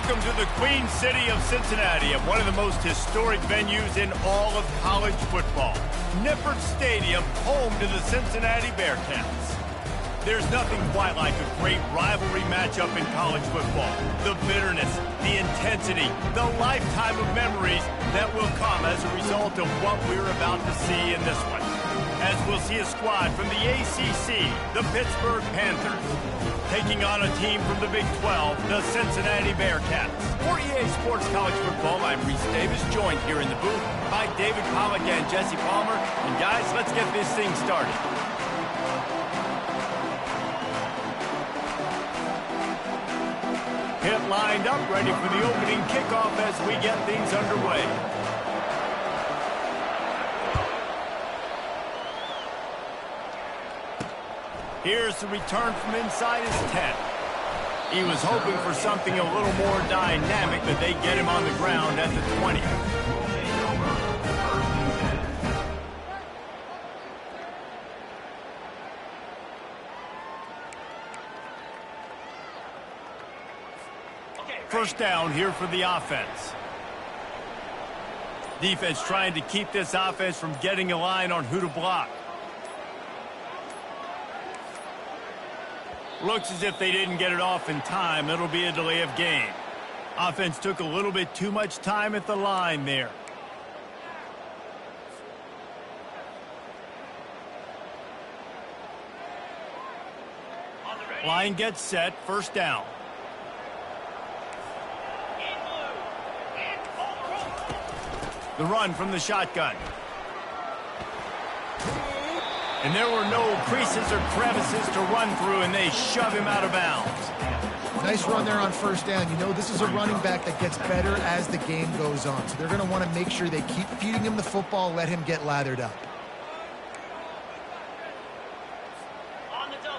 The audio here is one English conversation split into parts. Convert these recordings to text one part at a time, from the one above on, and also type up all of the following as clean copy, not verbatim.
Welcome to the Queen City of Cincinnati at one of the most historic venues in all of college football. Nippert Stadium, home to the Cincinnati Bearcats. There's nothing quite like a great rivalry matchup in college football. The bitterness, the intensity, the lifetime of memories that will come as a result of what we're about to see in this one. As we'll see a squad from the ACC, the Pittsburgh Panthers, taking on a team from the Big 12, the Cincinnati Bearcats. For EA Sports College Football, I'm Reese Davis, joined here in the booth by David Pollack and Jesse Palmer. And guys, let's get this thing started. Pit lined up, ready for the opening kickoff as we get things underway. Here's the return from inside his 10. He was hoping for something a little more dynamic, but they get him on the ground at the 20. First down here for the offense. Defense trying to keep this offense from getting a line on who to block. Looks as if they didn't get it off in time. It'll be a delay of game. Offense took a little bit too much time at the line there. Line gets set. First down. The run from the shotgun. And there were no creases or crevices to run through, and they shove him out of bounds. Nice run there on first down. You know, this is a running back that gets better as the game goes on. So they're going to want to make sure they keep feeding him the football, let him get lathered up.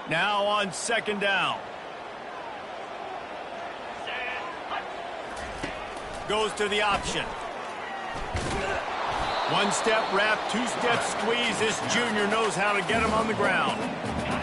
Now on second down. Goes to the option. One-step wrap, two-step squeeze. This junior knows how to get him on the ground.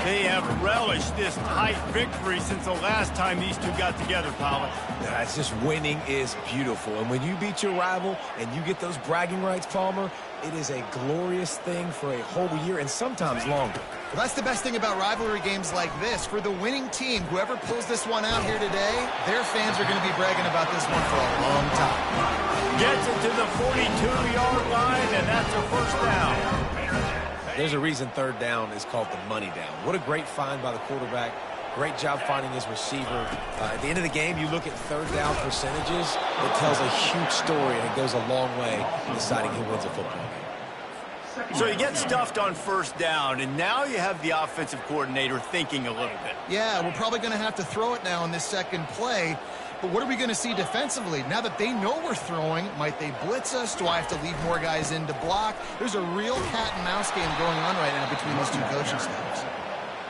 They have relished this tight victory since the last time these two got together, Pollack. Yeah, it's just winning is beautiful. And when you beat your rival and you get those bragging rights, Palmer, it is a glorious thing for a whole year and sometimes longer. Well, that's the best thing about rivalry games like this. For the winning team, whoever pulls this one out here today, their fans are going to be bragging about this one for a long time. Gets it to the 42-yard line, and that's a first down. There's a reason third down is called the money down. What a great find by the quarterback. Great job finding his receiver. At the end of the game, you look at third down percentages. It tells a huge story, and it goes a long way in deciding who wins a football game. So you get stuffed on first down, and now you have the offensive coordinator thinking a little bit. Yeah, we're probably going to have to throw it now in this second play. But what are we going to see defensively? Now that they know we're throwing, might they blitz us? Do I have to leave more guys in to block? There's a real cat-and-mouse game going on right now between these two coaching staffs.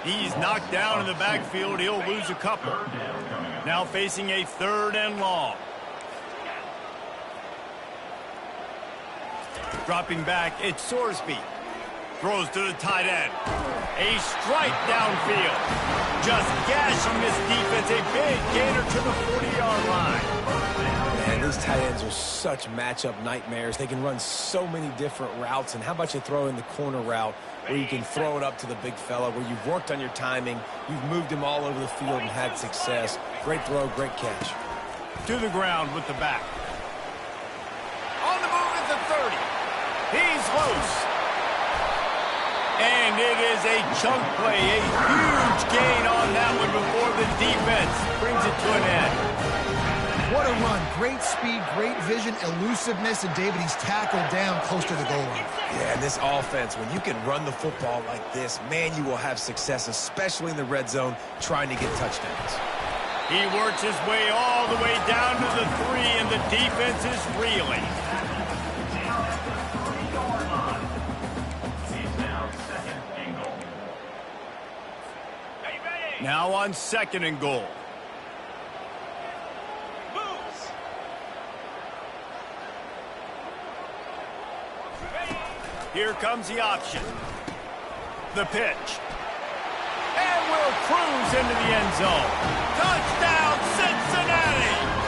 He's knocked down in the backfield. He'll lose a couple. Now facing a third and long. Dropping back, it's Sorsby. Throws to the tight end. A strike downfield. Just gashing this defense. A big gainer to the 40-yard line. Man, these tight ends are such matchup nightmares. They can run so many different routes. And how about you throw in the corner route where you can throw it up to the big fella, where you've worked on your timing, you've moved him all over the field and had success. Great throw, great catch. To the ground with the back. On the move at the 30. He's loose. And it is a chunk play, a huge gain on that one before the defense brings it to an end. What a run. Great speed, great vision, elusiveness, and David, he's tackled down close to the goal line. Yeah, and this offense, when you can run the football like this, man, you will have success, especially in the red zone, trying to get touchdowns. He works his way all the way down to the 3, and the defense is reeling. Now on second and goal. Here comes the option. The pitch. And will cruise into the end zone. Touchdown, Cincinnati!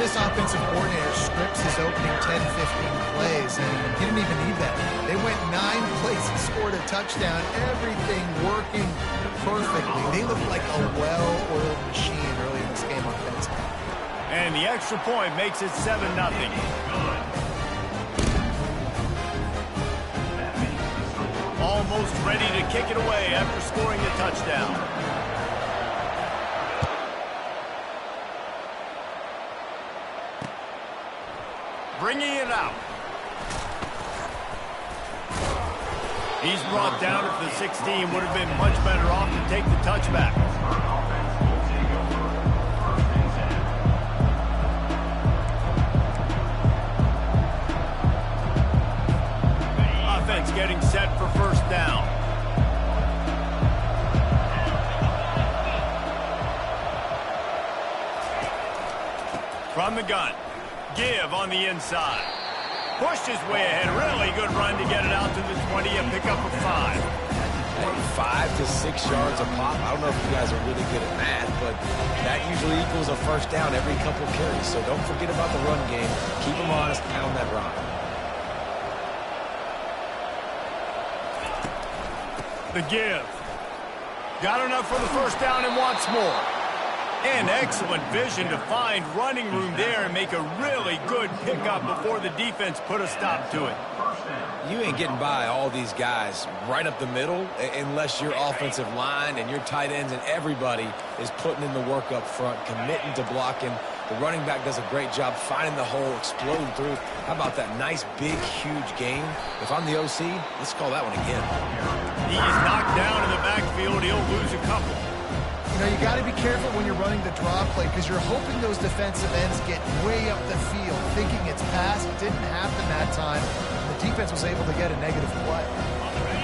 this offensive coordinator scripts his opening 10, 15 plays, and he didn't even need that. They went 9 plays and scored a touchdown. Everything working perfectly. They looked like a well-oiled machine early in this game offensively. And the extra point makes it 7-0. Almost ready to kick it away after scoring a touchdown. Bringing it out. He's brought down at the 16. Would have been much better off to take the touchback. Offense getting set for first down. From the gun. Give on the inside. Pushed his way ahead. Really good run to get it out to the 20 and pick up a 5. Hey, 5 to 6 yards a pop. I don't know if you guys are really good at math, but that usually equals a first down every couple carries. So don't forget about the run game. Keep them honest. Pound that rock. The give. Got enough for the first down and wants more. And excellent vision to find running room there and make a really good pickup before the defense put a stop to it. You ain't getting by all these guys right up the middle unless your offensive line and your tight ends and everybody is putting in the work up front, committing to blocking. The running back does a great job finding the hole, exploding through. How about that nice, big, huge gain? If I'm the OC, let's call that one again. He's knocked down in the backfield. He'll lose a couple. You know, you got to be careful when you're running the draw play because you're hoping those defensive ends get way up the field, thinking it's pass. It didn't happen that time. The defense was able to get a negative play.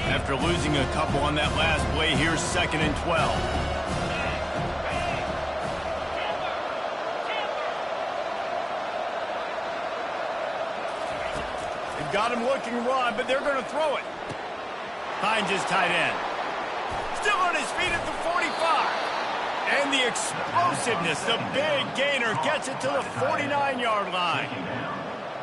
After losing a couple on that last play, here's 2nd and 12. They've got him looking run, but they're going to throw it. Finds his tight end. Still on his feet at the 45. And the explosiveness, the big gainer, gets it to the 49-yard line.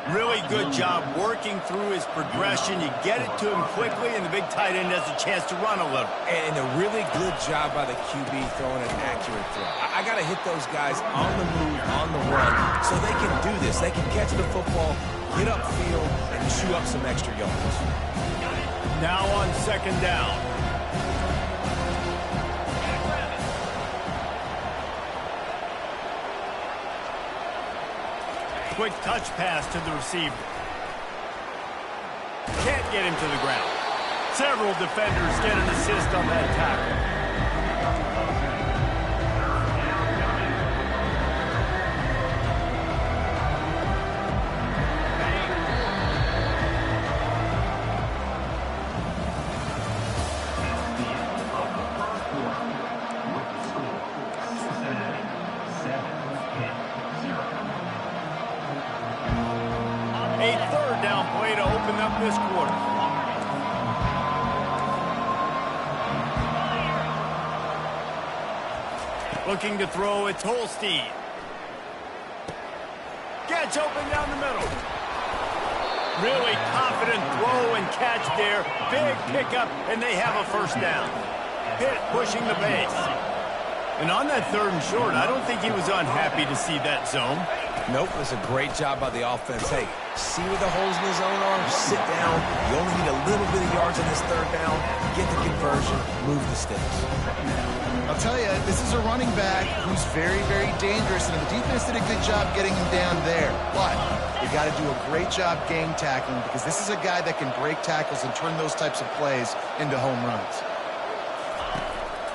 Really good job working through his progression. You get it to him quickly, and the big tight end has a chance to run a little. And a really good job by the QB throwing an accurate throw. I got to hit those guys on the move, on the run, so they can do this. They can catch the football, get upfield, and chew up some extra yards. Now on 2nd down. Quick touch pass to the receiver. Can't get him to the ground. Several defenders get an assist on that tackle. A 3rd down play to open up this quarter. Looking to throw, it's Holstein. Gets open down the middle. Really confident throw and catch there. Big pickup, and they have a first down. Pitt pushing the pace. And on that 3rd and short, I don't think he was unhappy to see that zone. Nope, it was a great job by the offense. Hey, see where the holes in the zone are? Sit down. You only need a little bit of yards on this 3rd down. Get the conversion. Move the sticks. I'll tell you, this is a running back who's very, very dangerous, and the defense did a good job getting him down there. But you got to do a great job game tackling because this is a guy that can break tackles and turn those types of plays into home runs.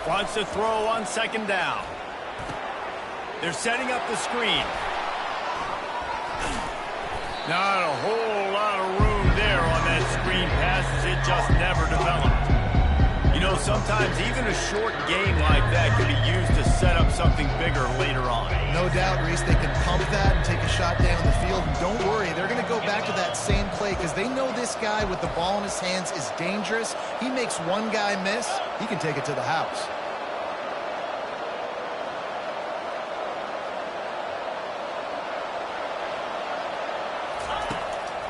Wants to throw on 2nd down. They're setting up the screen. Not a whole lot of room there on that screen pass as it just never developed. You know, sometimes even a short game like that could be used to set up something bigger later on. No doubt, Reese, they can pump that and take a shot down the field. And don't worry, they're going to go back to that same play because they know this guy with the ball in his hands is dangerous. He makes one guy miss, he can take it to the house.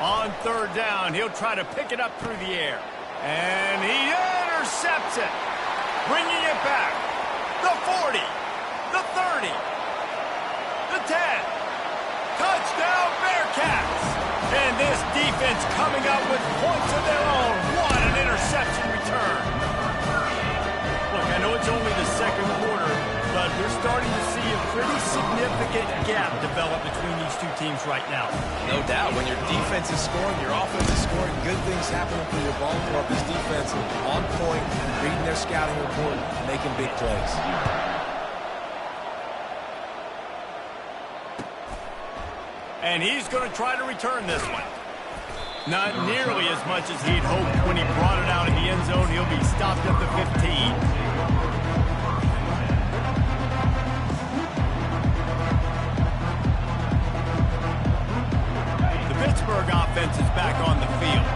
On third down, he'll try to pick it up through the air. And he intercepts it, bringing it back. The 40, the 30, the 10. Touchdown, Bearcats! And this defense coming up with points of their own. What an interception return. Look, I know it's only the second quarter, but we're starting to see a pretty significant gap develop between these two teams right now. No doubt. When your defense is scoring, your offense is scoring, good things happening for your ball club. This defense on point, reading their scouting report, making big plays. And he's going to try to return this one. Not nearly as much as he'd hoped when he brought it out in the end zone. He'll be stopped at the 15. Pittsburgh offense is back on the field.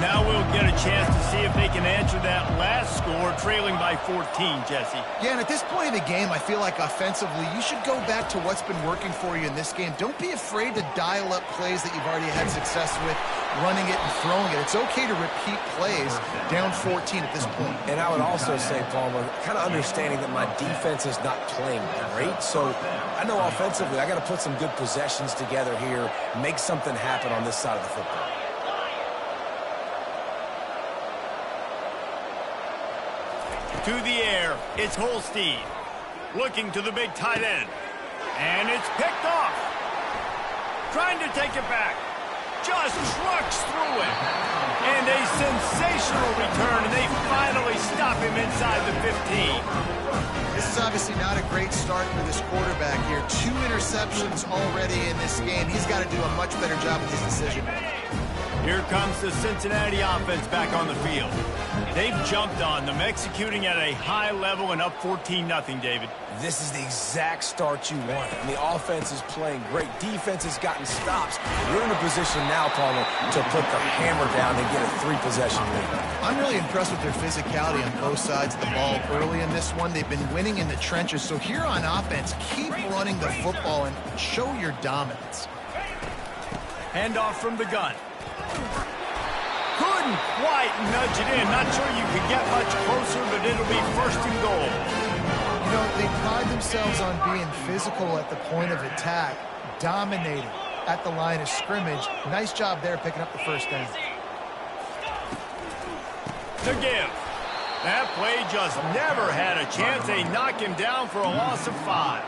Now we'll get a chance to see if they can answer that last score, trailing by 14, Jesse. Yeah, and at this point of the game, I feel like offensively, you should go back to what's been working for you in this game. Don't be afraid to dial up plays that you've already had success with, running it and throwing it. It's okay to repeat plays down 14 at this point. And I would also say, Palmer, kind of understanding that my defense is not playing great, so I know offensively I got to put some good possessions together here, make something happen on this side of the football. To the air, it's Holstein. Looking to the big tight end. And it's picked off. Trying to take it back. Just trucks through it. And a sensational return, and they finally stop him inside the 15. This is obviously not a great start for this quarterback here. 2 interceptions already in this game. He's got to do a much better job with his decision. Here comes the Cincinnati offense back on the field. They've jumped on them, executing at a high level and up 14-0, David. This is the exact start you want. And the offense is playing great. Defense has gotten stops. You're in a position now, Palmer, to put the hammer down and get a 3-possession lead. I'm really impressed with their physicality on both sides of the ball early in this one. They've been winning in the trenches. So here on offense, keep running the football and show your dominance. Handoff from the gun. Couldn't quite nudge it in. Not sure you could get much closer, but it'll be first and goal. You know, they pride themselves on being physical at the point of attack, dominating at the line of scrimmage. Nice job there picking up the first down. To give. That play just never had a chance. They knock him down for a loss of 5.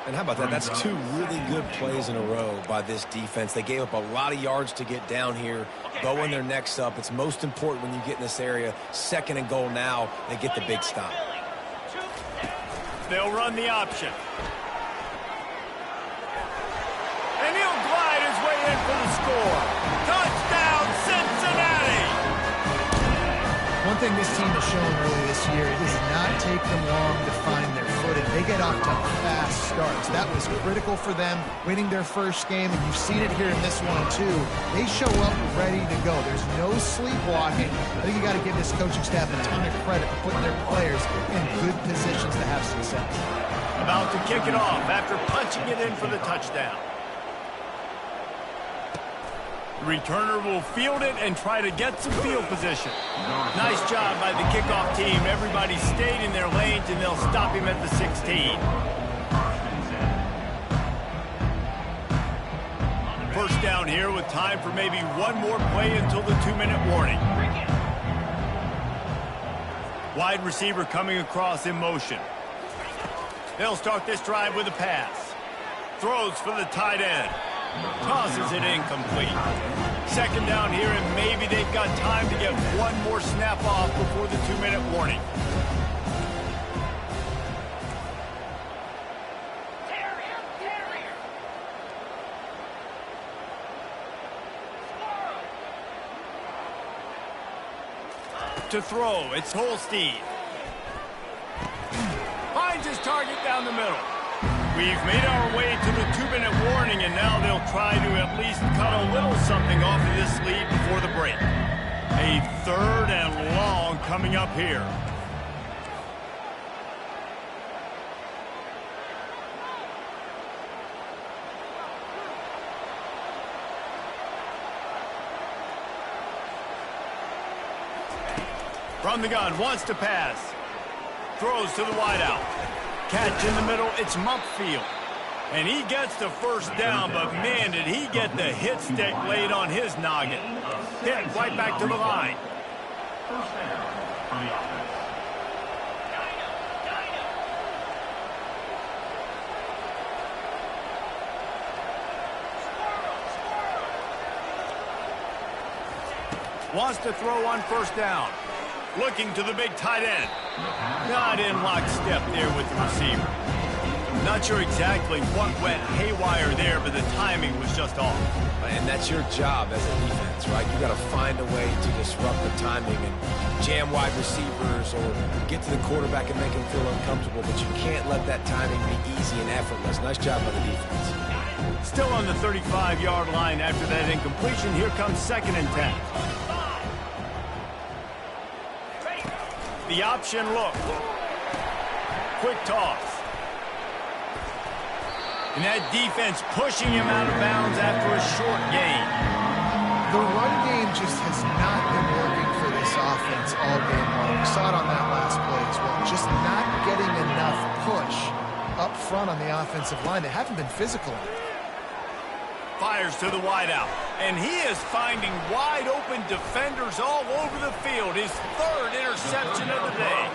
And how about that? That's 2 really good plays in a row by this defense. They gave up a lot of yards to get down here, going their necks up. It's most important when you get in this area. 2nd and goal now. They get the big stop. They'll run the option. And he'll glide his way in for the score. Touchdown, Cincinnati! One thing this team has shown early this year, it does not take them long to find their footing. They get off to fast starts. That was critical for them, winning their first game, and you've seen it here in this one, too. They show up ready to go. There's no sleepwalking. I think you got to give this coaching staff a ton of credit for putting their players in good positions to have success. About to kick it off after punching it in for the touchdown. Returner will field it and try to get some field position. Nice job by the kickoff team. Everybody stayed in their lanes, and they'll stop him at the 16. First down here with time for maybe one more play until the 2-minute warning. Wide receiver coming across in motion. They'll start this drive with a pass. Throws for the tight end. Tosses it incomplete. 2nd down here, and maybe they've got time to get one more snap off before the 2-minute warning. To throw, it's Holstein. Finds his target down the middle. We've made our way to the 2-minute warning, and now they'll try to at least cut a little something off of this lead before the break. A 3rd and long coming up here. From the gun, wants to pass. Throws to the wideout. Catch in the middle, it's Mumpfield. And he gets the first down, but man, did he get the hit stick laid on his noggin. Hit right back to the line. First down for the offense. Wants to throw on first down. Looking to the big tight end. Not in lockstep there with the receiver. Not sure exactly what went haywire there, but the timing was just off. And that's your job as a defense, right? You got to find a way to disrupt the timing and jam wide receivers or get to the quarterback and make him feel uncomfortable, but you can't let that timing be easy and effortless. Nice job by the defense. Still on the 35-yard line after that incompletion. Here comes 2nd and 10. The option look. Quick toss. And that defense pushing him out of bounds after a short gain. The run game just has not been working for this offense all game long. We saw it on that last play as well. Just not getting enough push up front on the offensive line. They haven't been physical. Fires to the wideout. And he is finding wide-open defenders all over the field. His 3rd interception of the day.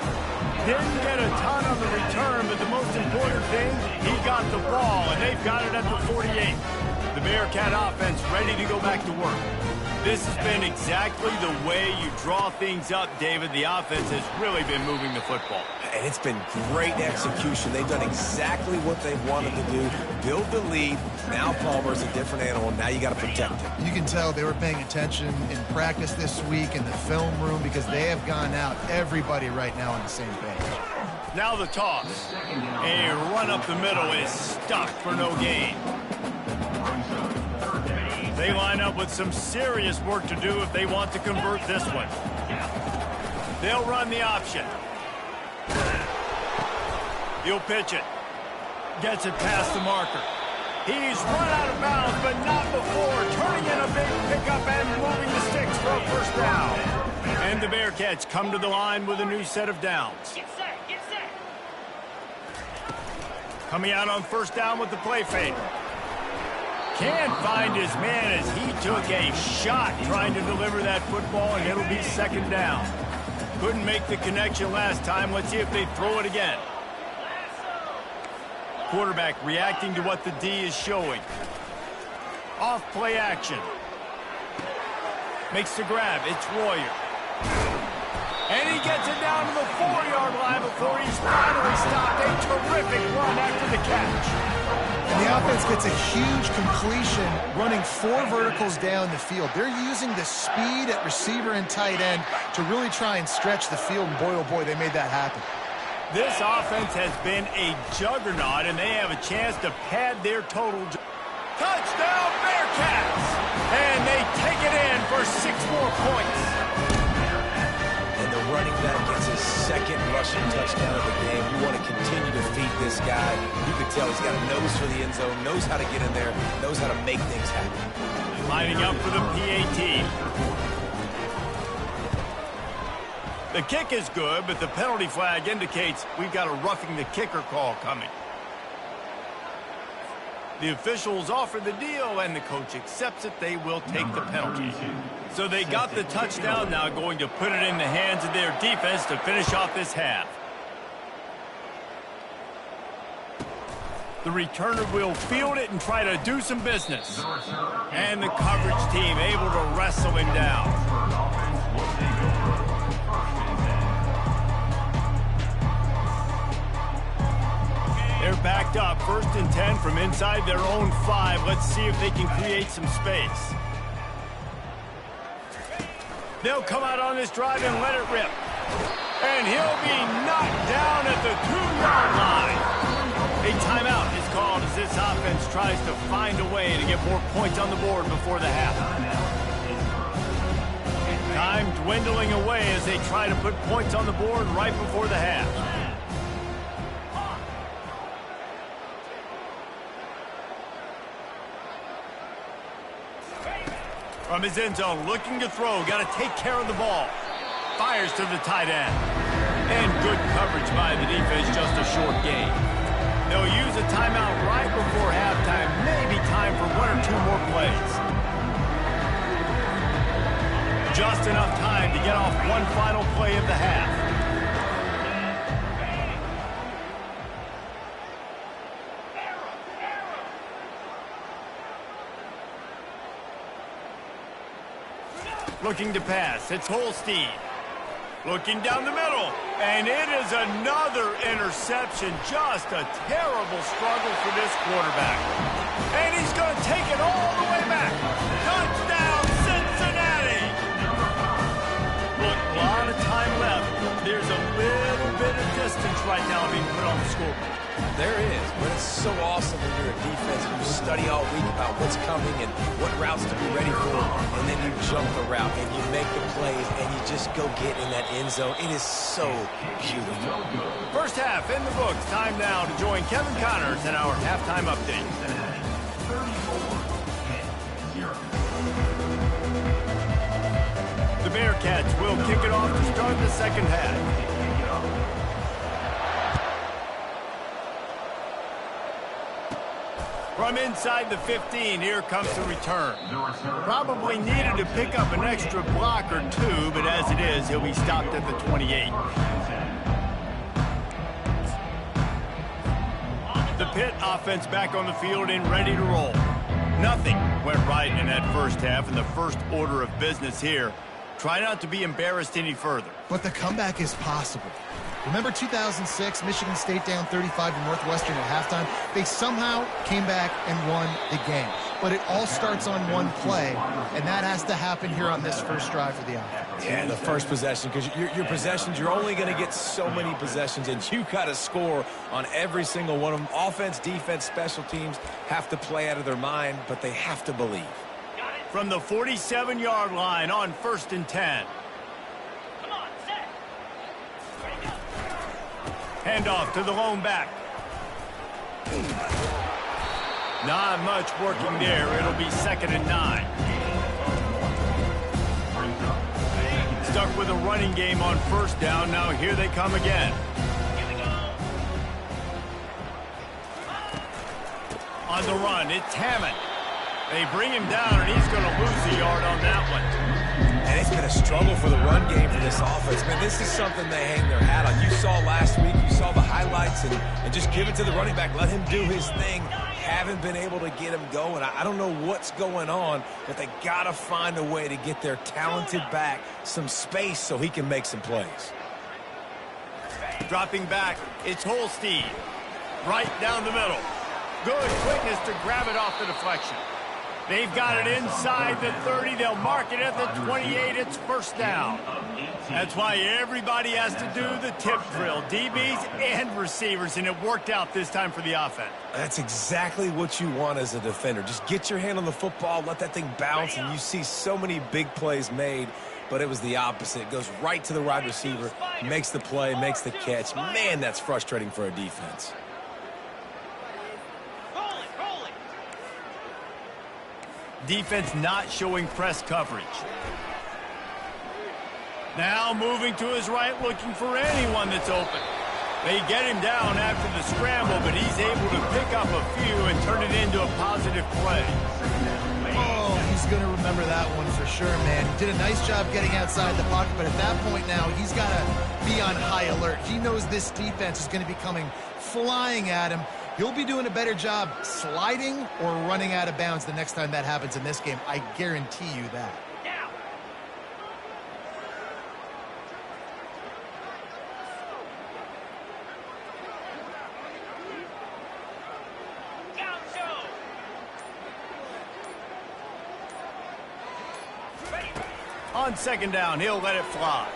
Didn't get a ton on the return, but the most important thing, he got the ball, and they've got it at the 48. The Bearcat offense ready to go back to work. This has been exactly the way you draw things up, David. The offense has really been moving the football. And it's been great execution. They've done exactly what they wanted to do. Build the lead. Now Palmer's a different animal. Now you got to protect him. You can tell they were paying attention in practice this week in the film room because they have gone out, everybody right now on the same page. Now the toss. A run up the middle is stuck for no gain. They line up with some serious work to do if they want to convert this one. They'll run the option. He'll pitch it. Gets it past the marker. He's run out of bounds, but not before. Turning in a big pickup and moving the sticks for a first down. And the Bearcats come to the line with a new set of downs. Get set, get set. Coming out on first down with the play fake. Can't find his man as he took a shot trying to deliver that football, and it'll be 2nd down. Couldn't make the connection last time. Let's see if they throw it again. Quarterback reacting to what the D is showing. Off play action. Makes the grab. It's Royer. And he gets it down to the 4-yard line before he's finally stopped. A terrific run after the catch. And the offense gets a huge completion running 4 verticals down the field. They're using the speed at receiver and tight end to really try and stretch the field, and boy, oh boy, they made that happen. This offense has been a juggernaut, and they have a chance to pad their total. Touchdown, Bearcats! And they take it in for 6 more points. And the running back gets his 2nd rushing touchdown of the game. You want to continue to feed this guy. You can tell he's got a nose for the end zone, knows how to get in there, knows how to make things happen. Lining up for the PAT. The kick is good, but the penalty flag indicates we've got a roughing the kicker call coming. The officials offer the deal, and the coach accepts it. They will take the penalty. So they got the touchdown, now going to put it in the hands of their defense to finish off this half. The returner will field it and try to do some business. And the coverage team able to wrestle him down. They're backed up, 1st and 10 from inside their own 5. Let's see if they can create some space. They'll come out on this drive and let it rip. And he'll be knocked down at the 2-yard line. A timeout is called as this offense tries to find a way to get more points on the board before the half. Time dwindling away as they try to put points on the board right before the half. From his end zone, looking to throw. Got to take care of the ball. fires to the tight end. And good coverage by the defense, just a short gain. They'll use a timeout right before halftime. Maybe time for one or two more plays. Just enough time to get off one final play of the half. Looking to pass. It's Holstein. Looking down the middle. And it is another interception. Just a terrible struggle for this quarterback. And he's going to take it all the way back. Touchdown, Cincinnati! Look, a lot of time left. There's a little bit of distance right now being put on the scoreboard. There is, but it's so awesome when you're a defense and you study all week about what's coming and what routes to be ready for, and then you jump the route and you make the plays and you just go get in that end zone. It is so beautiful. First half in the books. Time now to join Kevin Connors in our halftime update. 34-10. The Bearcats will kick it off to start the second half. From inside the 15, here comes the return. Probably needed to pick up an extra block or two, but as it is, he'll be stopped at the 28. The Pitt offense back on the field and ready to roll. Nothing went right in that first half, and the first order of business here. Try not to be embarrassed any further. But the comeback is possible. Remember 2006, Michigan State down 35 to Northwestern at halftime? They somehow came back and won the game. But it all starts on one play, and that has to happen here on this first drive for the offense. Yeah, the first possession, because your possessions, you're only going to get so many possessions, and you got to score on every single one of them. Offense, defense, special teams have to play out of their mind, but they have to believe. From the 47-yard line on 1st and 10. Handoff to the lone back. Not much working there. It'll be 2nd and 9. Stuck with a running game on first down. Now here they come again. On the run, it's Hammond. They bring him down, and he's going to lose a yard on that one. And it's been a struggle for the run game for this offense. Man, this is something they hang their hat on. You saw last week, you saw the highlights, and just give it to the running back. Let him do his thing. Haven't been able to get him going. I don't know what's going on, but they got to find a way to get their talented back some space so he can make some plays. Dropping back, it's Holstein. Right down the middle. Good quickness to grab it off the deflection. They've got it inside the 30. They'll mark it at the 28. It's first down. That's why everybody has to do the tip drill, DBs and receivers, and it worked out this time for the offense. That's exactly what you want as a defender. Just get your hand on the football, let that thing bounce, and you see so many big plays made, but it was the opposite. It goes right to the wide receiver, makes the play, makes the catch. Man, that's frustrating for a defense. Defense not showing press coverage. Now moving to his right, looking for anyone that's open. They get him down after the scramble, but he's able to pick up a few and turn it into a positive play. Oh, he's going to remember that one for sure, man. He did a nice job getting outside the pocket, but at that point now, he's got to be on high alert. He knows this defense is going to be coming flying at him. He'll be doing a better job sliding or running out of bounds the next time that happens in this game. I guarantee you that. On 2nd down, he'll let it fly.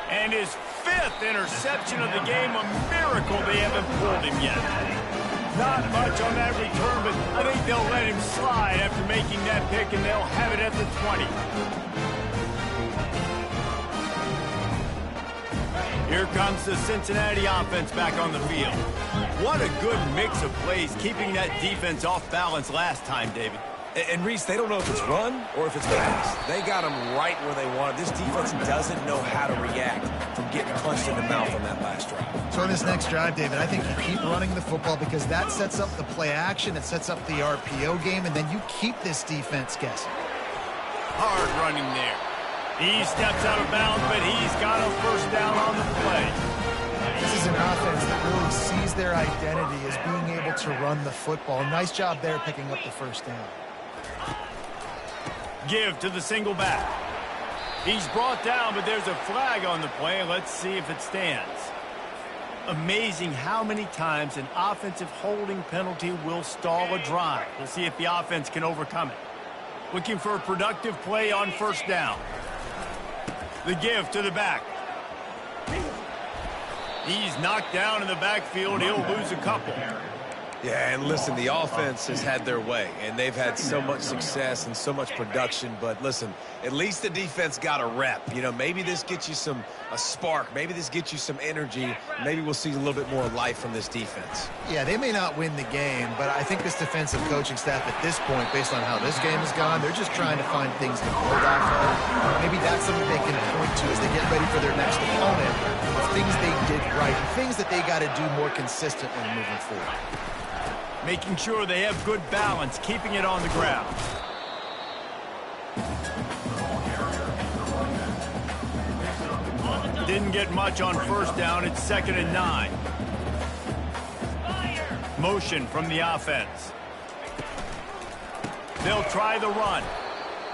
And his 5th interception of the game, a miracle they haven't pulled him yet. Not much on that return, but I think they'll let him slide after making that pick, and they'll have it at the 20. Here comes the Cincinnati offense back on the field. What a good mix of plays, keeping that defense off balance last time, David. And Reese, they don't know if it's run or if it's pass. They got them right where they want it. This defense doesn't know how to react from getting punched in the mouth on that last drive. So in this next drive, David, I think you keep running the football because that sets up the play action, it sets up the RPO game, and then you keep this defense guessing. Hard running there. He steps out of bounds, but he's got a first down on the play. This is an offense that really sees their identity as being able to run the football. Nice job there picking up the first down. Give to the single back. He's brought down, but there's a flag on the play. Let's see if it stands. Amazing how many times an offensive holding penalty will stall a drive. We'll see if the offense can overcome it. Looking for a productive play on first down. The give to the back. He's knocked down in the backfield. He'll lose a couple. Yeah, and listen, the offense has had their way, and they've had so much success and so much production. But listen, at least the defense got a rep. You know, maybe this gets you a spark. Maybe this gets you some energy. Maybe we'll see a little bit more life from this defense. Yeah, they may not win the game, but I think this defensive coaching staff at this point, based on how this game has gone, they're just trying to find things to build off of. Maybe that's something they can point to as they get ready for their next opponent, of things they did right, things that they got to do more consistently moving forward. Making sure they have good balance, keeping it on the ground. Didn't get much on first down. It's 2nd and 9. Motion from the offense. They'll try the run.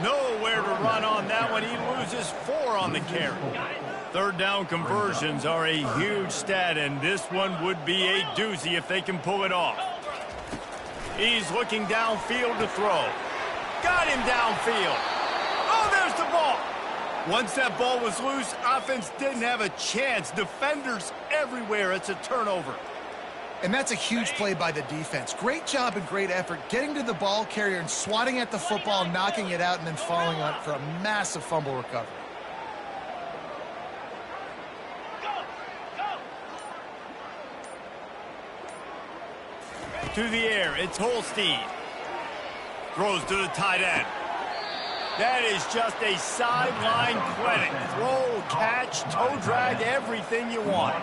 Nowhere to run on that one. He loses 4 on the carry. Third down conversions are a huge stat, and this one would be a doozy if they can pull it off. He's looking downfield to throw. Got him downfield. Oh, there's the ball. Once that ball was loose, offense didn't have a chance. Defenders everywhere. It's a turnover. And that's a huge play by the defense. Great job and great effort getting to the ball carrier and swatting at the football, knocking it out, and then falling on it for a massive fumble recovery. To the air, it's Holstein. Throws to the tight end. That is just a sideline clinic. Throw, catch, toe drag, everything you want.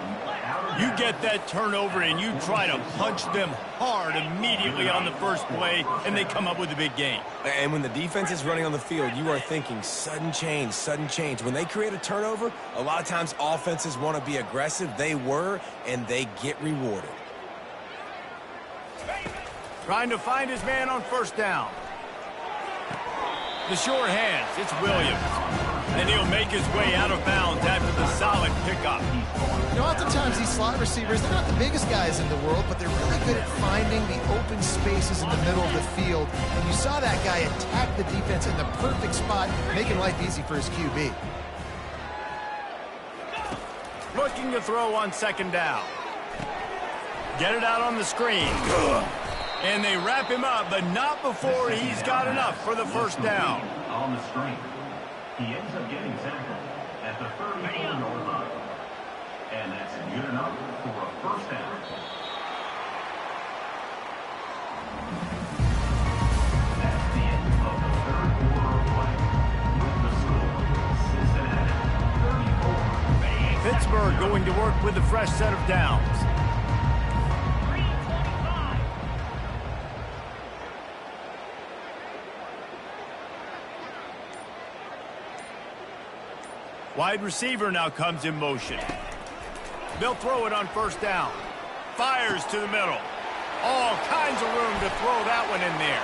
You get that turnover and you try to punch them hard immediately on the first play, and they come up with a big gain. And when the defense is running on the field, you are thinking sudden change, sudden change. When they create a turnover, a lot of times offenses want to be aggressive. They were, and they get rewarded. Trying to find his man on first down. The short hands, it's Williams. And he'll make his way out of bounds after the solid pickup. You know, oftentimes these slot receivers, they're not the biggest guys in the world, but they're really good at finding the open spaces in the middle of the field. And you saw that guy attack the defense in the perfect spot, making life easy for his QB. Looking to throw on 2nd down. Get it out on the screen. And they wrap him up, but not before he's got enough for the first down. On the screen. He ends up getting tackled at the 34-yard line. And that's good enough for a first down. That's the end of the third quarter of play. With the score, Cincinnati 34. Pittsburgh going to work with a fresh set of downs. Wide receiver now comes in motion. They'll throw it on first down. Fires to the middle. All kinds of room to throw that one in there.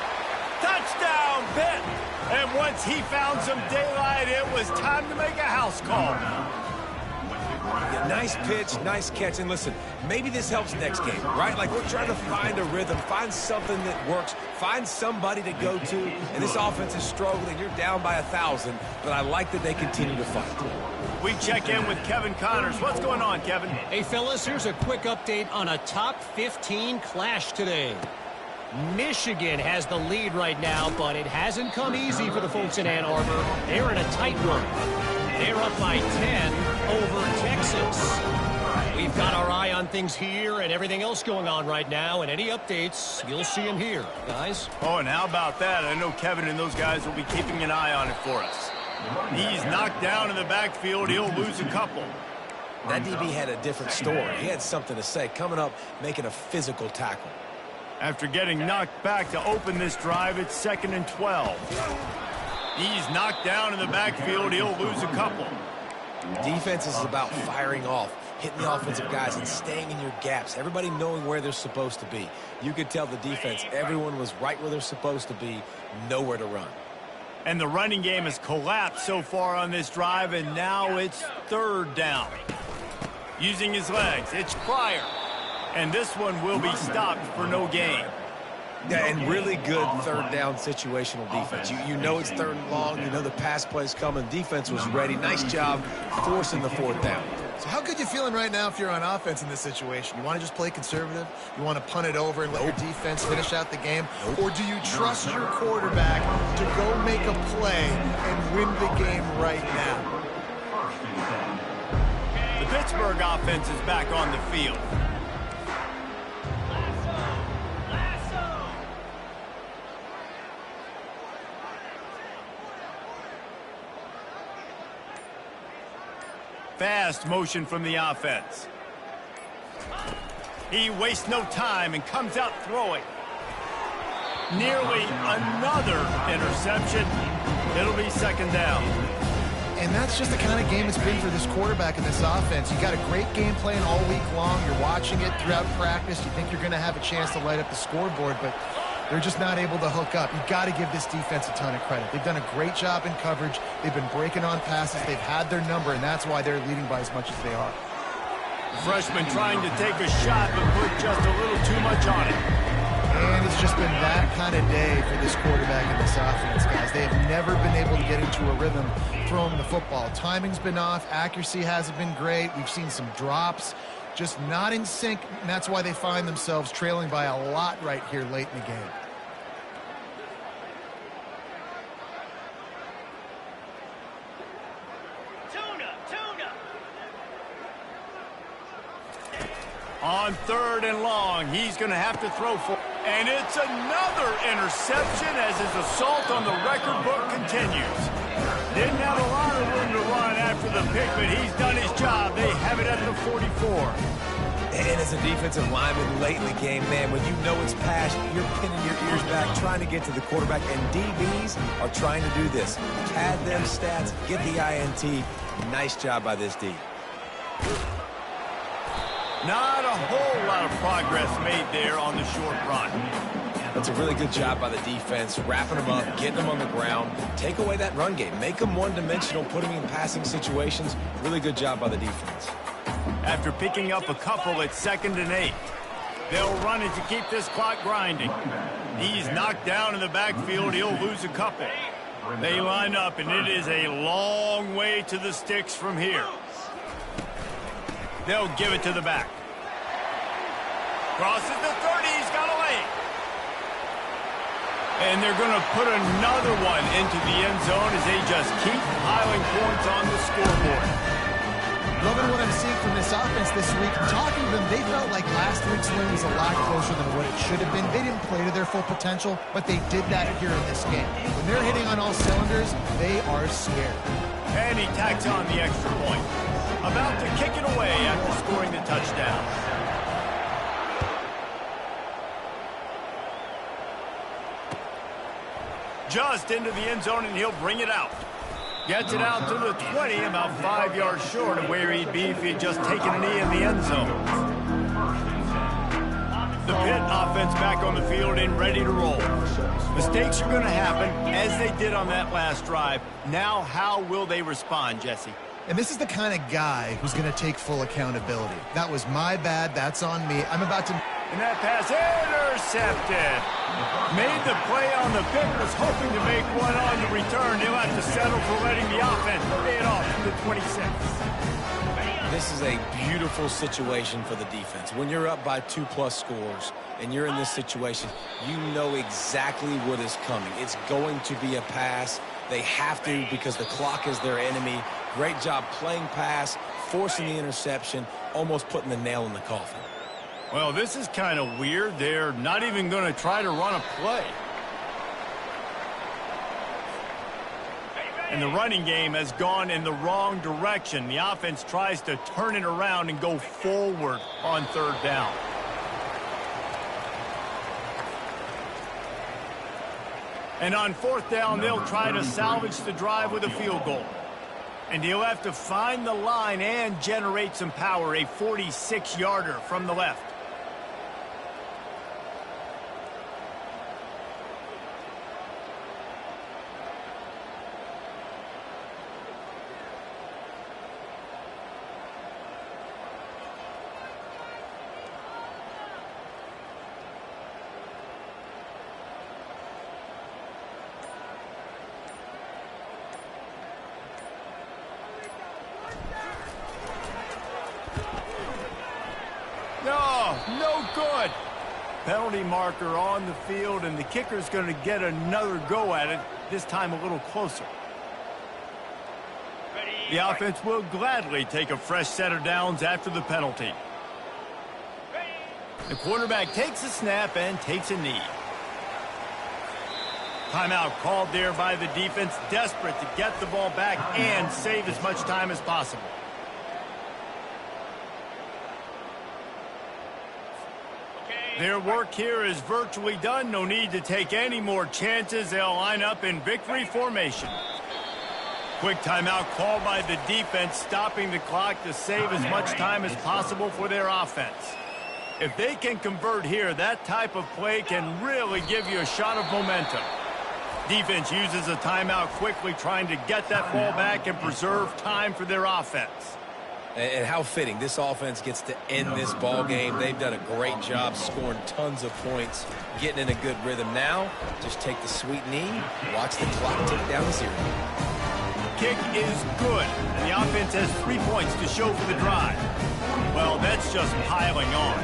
Touchdown, Pitt! And once he found some daylight, it was time to make a house call. Yeah, nice pitch, nice catch. And listen, maybe this helps next game, right? Like, we're trying to find a rhythm, find something that works, find somebody to go to. And this offense is struggling. You're down by 1,000, but I like that they continue to fight. We check in with Kevin Connors. What's going on, Kevin? Hey, fellas, here's a quick update on a top 15 clash today. Michigan has the lead right now, but it hasn't come easy for the folks in Ann Arbor. They're in a tight one. They're up by 10 over Texas. We've got our eye on things here and everything else going on right now, and any updates, you'll see them here, guys. Oh, and how about that? I know Kevin and those guys will be keeping an eye on it for us. He's knocked down in the backfield. He'll lose a couple. That DB had a different story. He had something to say, coming up, making a physical tackle. After getting knocked back to open this drive, it's 2nd and 12. He's knocked down in the backfield. He'll lose a couple. Defense is about firing off, hitting the offensive guys and staying in your gaps. Everybody knowing where they're supposed to be. You could tell the defense, everyone was right where they're supposed to be, nowhere to run. And the running game has collapsed so far on this drive, and now it's 3rd down. Using his legs, it's Pryor. And this one will be stopped for no gain. Yeah, and really good 3rd down situational defense. You know it's 3rd and long. You know the pass play's coming. Defense was ready. Nice job forcing the 4th down. So how good you feeling right now if you're on offense in this situation? You want to just play conservative? You want to punt it over and let your defense finish out the game? Or do you trust your quarterback to go make a play and win the game right now? The Pittsburgh offense is back on the field. Fast motion from the offense. He wastes no time and comes out throwing. Nearly another interception. It'll be 2nd down. And that's just the kind of game it's been for this quarterback in this offense. You got a great game plan all week long. You're watching it throughout practice. You think you're going to have a chance to light up the scoreboard, but they're just not able to hook up. You've got to give this defense a ton of credit. They've done a great job in coverage. They've been breaking on passes. They've had their number, and that's why they're leading by as much as they are. The freshman trying to take a shot, but put just a little too much on it. And it's just been that kind of day for this quarterback in this offense, guys. They have never been able to get into a rhythm throwing the football. Timing's been off. Accuracy hasn't been great. We've seen some drops. Just not in sync, and that's why they find themselves trailing by a lot right here late in the game. On 3rd and long, he's going to have to throw for. And it's another interception as his assault on the record book continues. Didn't have a lot of room to run after the pick, but he's done his job. They have it at the 44. And as a defensive lineman late in the game, man, when you know it's pass, you're pinning your ears back, trying to get to the quarterback, and DBs are trying to do this. Pad them stats, get the INT. Nice job by this D. Not a whole lot of progress made there on the short run. That's a really good job by the defense, wrapping them up, getting them on the ground. Take away that run game. Make them one-dimensional, put them in passing situations. Really good job by the defense. After picking up a couple at 2nd and 8. They'll run it to keep this clock grinding. He's knocked down in the backfield. He'll lose a couple. They line up, and it is a long way to the sticks from here. They'll give it to the back. Crosses the 30. He's got a lane. And they're going to put another one into the end zone as they just keep piling points on the scoreboard. Loving what I'm seeing from this offense this week. Talking to them, they felt like last week's win was a lot closer than what it should have been. They didn't play to their full potential, but they did that here in this game. When they're hitting on all cylinders, they are scared. And he tacks on the extra point. About to kick it away after scoring the touchdown. Just into the end zone, and he'll bring it out. Gets it out to the 20, about 5 yards short of where he'd be if he'd just taken a knee in the end zone. The Pitt offense back on the field and ready to roll. Mistakes are going to happen, as they did on that last drive. Now, how will they respond, Jesse? And this is the kind of guy who's going to take full accountability. That was my bad. That's on me. I'm about to... And that pass intercepted. Made the play on the pick, was hoping to make one on the return. He'll have to settle for letting the offense pay it off to the 26. This is a beautiful situation for the defense. When you're up by 2+ scores and you're in this situation, you know exactly what is coming. It's going to be a pass. They have to because the clock is their enemy. Great job playing pass, forcing the interception, almost putting the nail in the coffin. Well, this is kind of weird. They're not even going to try to run a play. And the running game has gone in the wrong direction. The offense tries to turn it around and go forward on third down. And on fourth down, they'll try to salvage the drive with a field goal. And he'll have to find the line and generate some power, a 46-yarder from the left. No good. Penalty marker on the field, and the kicker's going to get another go at it, this time a little closer. The offense will gladly take a fresh set of downs after the penalty. The quarterback takes a snap and takes a knee. Timeout called there by the defense, desperate to get the ball back and save as much time as possible. Their work here is virtually done. No need to take any more chances. They'll line up in victory formation. Quick timeout called by the defense, stopping the clock to save as much time as possible for their offense. If they can convert here, that type of play can really give you a shot of momentum. Defense uses a timeout quickly, trying to get that ball back and preserve time for their offense. And how fitting. This offense gets to end this ball game. They've done a great job scoring tons of points, getting in a good rhythm. Now, just take the sweet knee, watch the clock tick down to 0. Kick is good, and the offense has 3 points to show for the drive. Well, that's just piling on.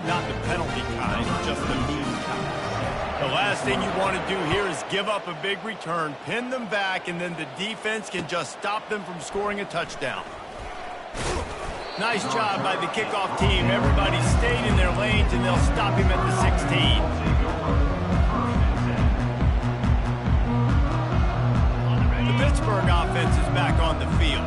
Not the penalty kind, just the mean kind. The last thing you want to do here is give up a big return, pin them back, and then the defense can just stop them from scoring a touchdown. Nice job by the kickoff team. Everybody stayed in their lanes, and they'll stop him at the 16. The Pittsburgh offense is back on the field.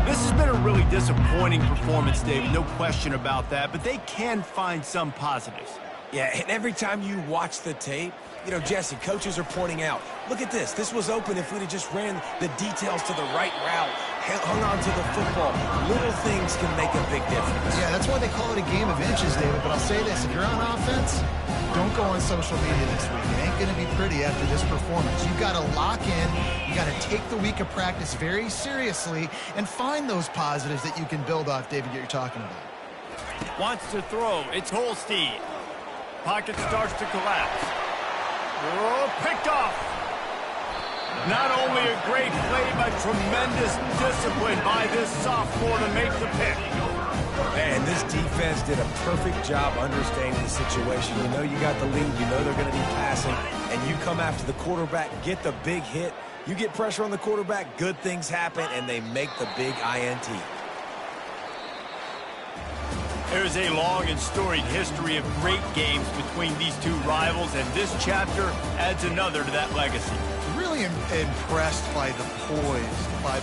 This has been a really disappointing performance, David, no question about that, but they can find some positives. Yeah, and every time you watch the tape, you know, Jesse, coaches are pointing out, look at this. This was open if we'd have just ran the details to the right route, hung on to the football. Little things can make a big difference. Yeah, that's why they call it a game of inches, David. But I'll say this, if you're on offense, don't go on social media this week. It ain't going to be pretty after this performance. You've got to lock in. You got to take the week of practice very seriously and find those positives that you can build off, David, that you're talking about. Wants to throw. It's Holstein. Pocket starts to collapse. Oh, picked off. Not only a great play, but tremendous discipline by this sophomore to make the pick. Man, this defense did a perfect job understanding the situation. You know you got the lead. You know they're going to be passing. And you come after the quarterback, get the big hit. You get pressure on the quarterback, good things happen, and they make the big INT. There's a long and storied history of great games between these two rivals, and this chapter adds another to that legacy. Really impressed by the poise, by